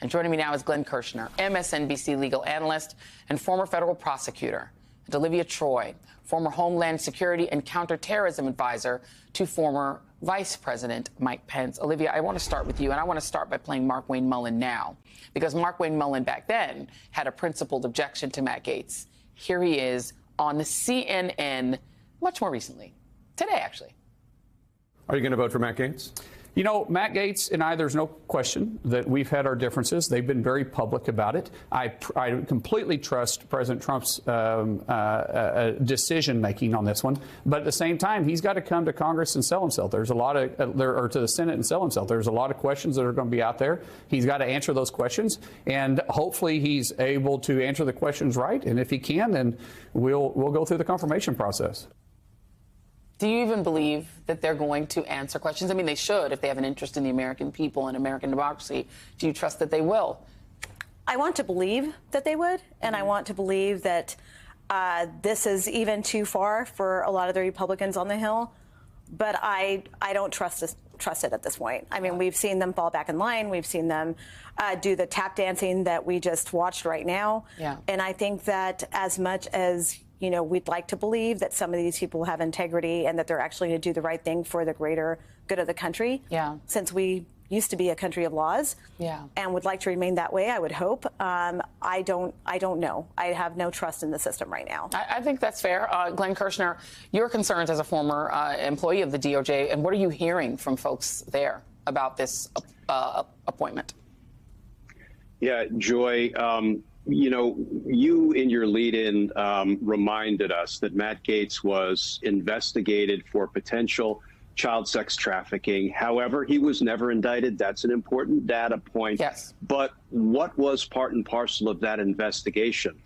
And joining me now is Glenn Kirschner, MSNBC legal analyst and former federal prosecutor, and Olivia Troye, former Homeland Security and Counterterrorism advisor to former Vice President Mike Pence. Olivia, I want to start with you, and I want to start by playing Mark Wayne Mullen now, because Mark Wayne Mullen back then had a principled objection to Matt Gaetz. Here he is on the CNN much more recently, today actually. Are you going to vote for Matt Gaetz? You know, Matt Gaetz and I, there's no question that we've had our differences. They've been very public about it. I completely trust President Trump's decision-making on this one. But at the same time, he's got to come to Congress and sell himself. There's a lot of, or to the Senate and sell himself. There's a lot of questions that are going to be out there. He's got to answer those questions. And hopefully he's able to answer the questions right. And if he can, then we'll go through the confirmation process. Do you even believe that they're going to answer questions? I mean, they should if they have an interest in the American people and American democracy. Do you trust that they will? I want to believe that they would, and I want to believe that this is even too far for a lot of the Republicans on the Hill. But I don't trust it at this point. I mean, we've seen them fall back in line. We've seen them do the tap dancing that we just watched right now. Yeah. And I think that as much as we'd like to believe that some of these people have integrity and that they're actually going to do the right thing for the greater good of the country. Yeah. Since we used to be a country of laws. Yeah. And would like to remain that way, I would hope. I don't know. I have no trust in the system right now. I think that's fair. Glenn Kirschner, your concerns as a former employee of the DOJ, and what are you hearing from folks there about this appointment? Yeah, Joy. You in your lead-in reminded us that Matt Gaetz was investigated for potential child sex trafficking. However, he was never indicted. That's an important data point. Yes. But what was part and parcel of that investigation?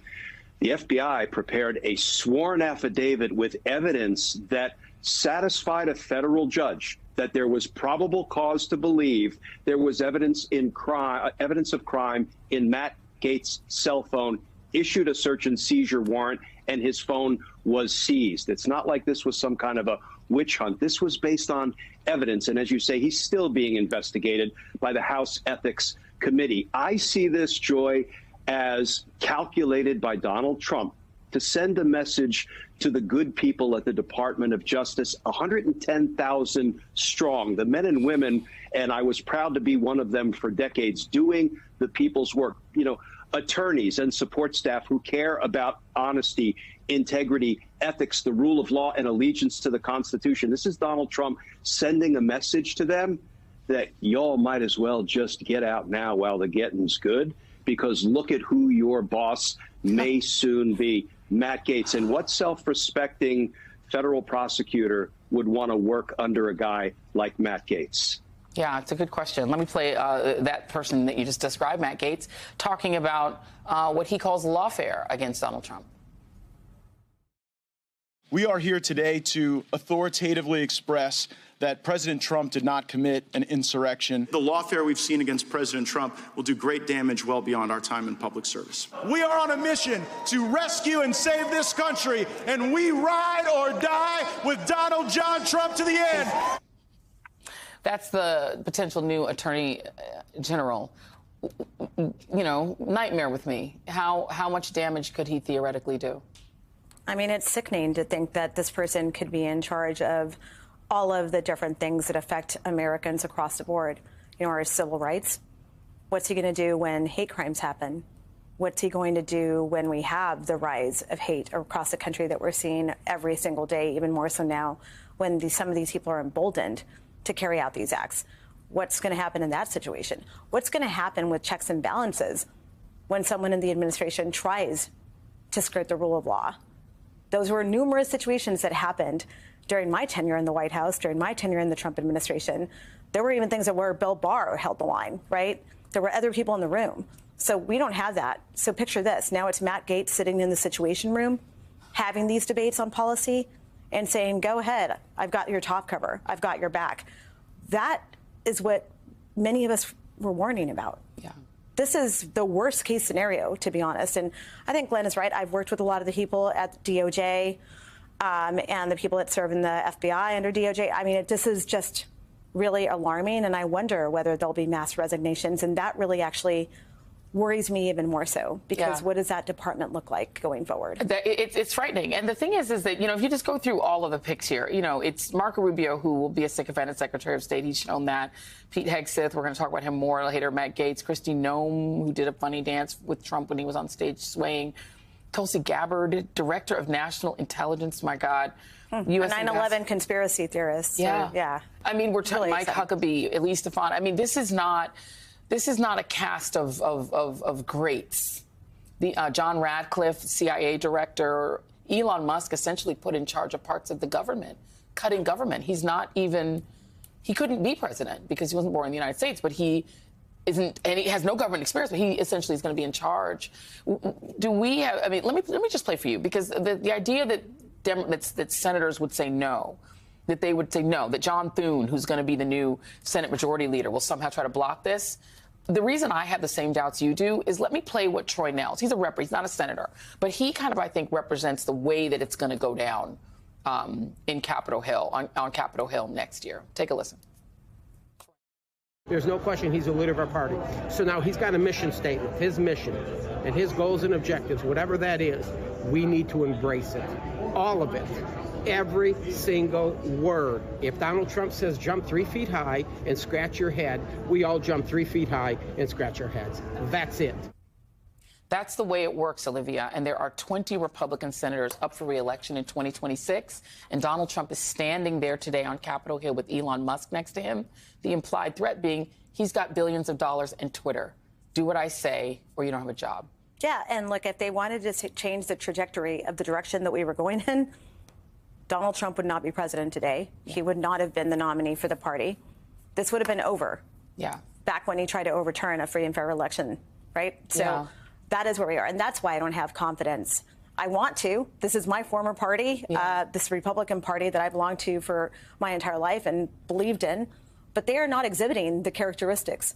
The FBI prepared a sworn affidavit with evidence that satisfied a federal judge that there was probable cause to believe there was evidence of crime in Matt Gaetz' cell phone, issued a search and seizure warrant, and his phone was seized. It's not like this was some kind of a witch hunt. This was based on evidence. And as you say, he's still being investigated by the House Ethics Committee. I see this, Joy, as calculated by Donald Trump to send a message to the good people at the Department of Justice, 110,000 strong, the men and women, and I was proud to be one of them for decades, doing the people's work, attorneys and support staff who care about honesty, integrity, ethics, the rule of law, and allegiance to the Constitution. This is Donald Trump sending a message to them that y'all might as well just get out now while the getting's good, because look at who your boss may soon be, Matt Gaetz. And what self-respecting federal prosecutor would want to work under a guy like Matt Gaetz? Yeah, it's a good question. Let me play that person that you just described, Matt Gaetz, talking about what he calls lawfare against Donald Trump. We are here today to authoritatively express that President Trump did not commit an insurrection. The lawfare we've seen against President Trump will do great damage well beyond our time in public service. We are on a mission to rescue and save this country, and we ride or die with Donald John Trump to the end. That's the potential new attorney general. Nightmare with me. How much damage could he theoretically do? I mean, it's sickening to think that this person could be in charge of all of the different things that affect Americans across the board. Our civil rights. What's he going to do when hate crimes happen? What's he going to do when we have the rise of hate across the country that we're seeing every single day, even more so now, when some of these people are emboldened to carry out these acts? What's going to happen in that situation? What's going to happen with checks and balances when someone in the administration tries to skirt the rule of law? Those were numerous situations that happened during my tenure in the White House, during my tenure in the Trump administration. There were even things that where Bill Barr held the line, right? There were other people in the room. So we don't have that. So picture this. Now it's Matt Gaetz sitting in the Situation Room, having these debates on policy and saying, go ahead, I've got your top cover, I've got your back. That is what many of us were warning about. Yeah. This is the worst case scenario, to be honest. And I think Glenn is right. I've worked with a lot of the people at DOJ and the people that serve in the FBI under DOJ. I mean, this is just really alarming, and I wonder whether there'll be mass resignations, and that really actually worries me even more so, because what does that department look like going forward? It's frightening. And the thing is that, if you just go through all of the picks here, it's Marco Rubio, who will be a sycophant as Secretary of State. He's shown that. Pete Hegseth, we're going to talk about him more later. Matt Gaetz, Kristi Noem, who did a funny dance with Trump when he was on stage swaying. Tulsi Gabbard, Director of National Intelligence, my God. US 9/11 conspiracy theorists. Yeah. So, yeah. I mean, we're talking Really Mike Huckabee, Elise Stephano. I mean, this is not a cast of greats. John Radcliffe, CIA director, Elon Musk essentially put in charge of parts of the government, cutting government. He couldn't be president because he wasn't born in the United States, but he isn't, and he has no government experience, but he essentially is going to be in charge. Do we have, I mean, let me just play for you, because the idea that senators would say no, that they would say no, that John Thune, who's going to be the new Senate Majority Leader, will somehow try to block this. The reason I have the same doubts you do is, let me play what Troye Nehls, he's a rep, he's not a senator, but he kind of, I think, represents the way that it's going to go down in Capitol Hill, on Capitol Hill next year. Take a listen. There's no question he's the leader of our party. So now he's got a mission statement, his mission, and his goals and objectives, whatever that is, we need to embrace it. All of it. Every single word. If Donald Trump says jump 3 feet high and scratch your head, we all jump 3 feet high and scratch our heads. That's it. That's the way it works, Olivia. And there are 20 Republican senators up for re-election in 2026. And Donald Trump is standing there today on Capitol Hill with Elon Musk next to him. The implied threat being he's got billions of dollars in Twitter. Do what I say or you don't have a job. Yeah, and look, if they wanted to change the trajectory of the direction that we were going in, Donald Trump would not be president today. He would not have been the nominee for the party. This would have been over. Yeah. Back when he tried to overturn a free and fair election, right? So that is where we are. And that's why I don't have confidence. I want to. This is my former party, this Republican Party that I belonged to for my entire life and believed in. But they are not exhibiting the characteristics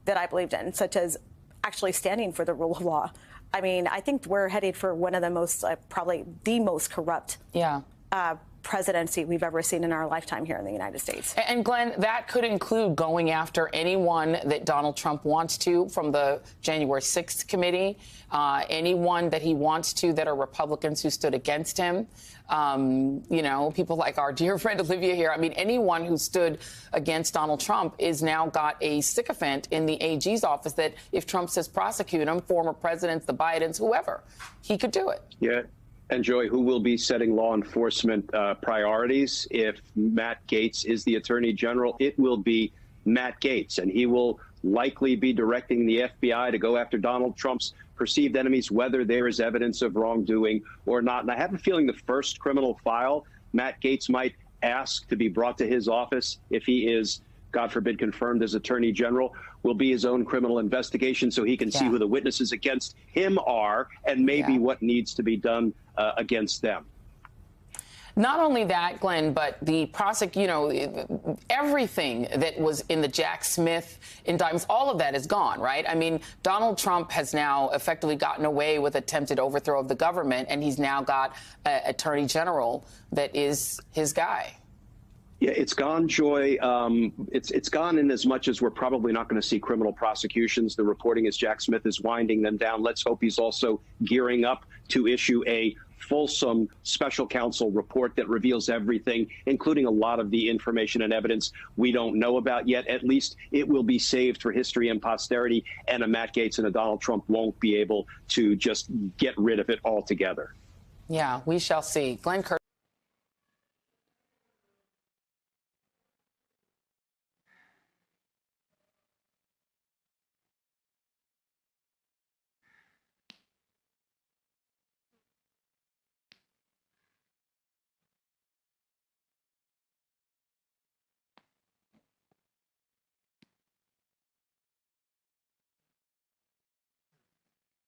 that I believed in, such as actually standing for the rule of law. I mean, I think we're headed for one of the most, probably the most corrupt presidency we've ever seen in our lifetime here in the United States. And Glenn, that could include going after anyone that Donald Trump wants to from the January 6th committee, anyone that he wants to that are Republicans who stood against him. People like our dear friend Olivia here. I mean, anyone who stood against Donald Trump is now got a sycophant in the AG's office that if Trump says prosecute him, former presidents, the Bidens, whoever, he could do it. Yeah. And Joy, who will be setting law enforcement priorities if Matt Gaetz is the Attorney General? It will be Matt Gaetz, and he will likely be directing the FBI to go after Donald Trump's perceived enemies, whether there is evidence of wrongdoing or not. And I have a feeling the first criminal file Matt Gaetz might ask to be brought to his office if he is, God forbid, confirmed as Attorney General, will be his own criminal investigation so he can see who the witnesses against him are and maybe what needs to be done against them. Not only that, Glenn, but the everything that was in the Jack Smith indictments, all of that is gone, right? I mean, Donald Trump has now effectively gotten away with attempted overthrow of the government, and he's now got an Attorney General that is his guy. Yeah, it's gone, Joy. It's gone in as much as we're probably not going to see criminal prosecutions. The reporting is Jack Smith is winding them down. Let's hope he's also gearing up to issue a fulsome special counsel report that reveals everything, including a lot of the information and evidence we don't know about yet. At least it will be saved for history and posterity, and a Matt Gaetz and a Donald Trump won't be able to just get rid of it altogether. Yeah, we shall see. Glenn Kirschner.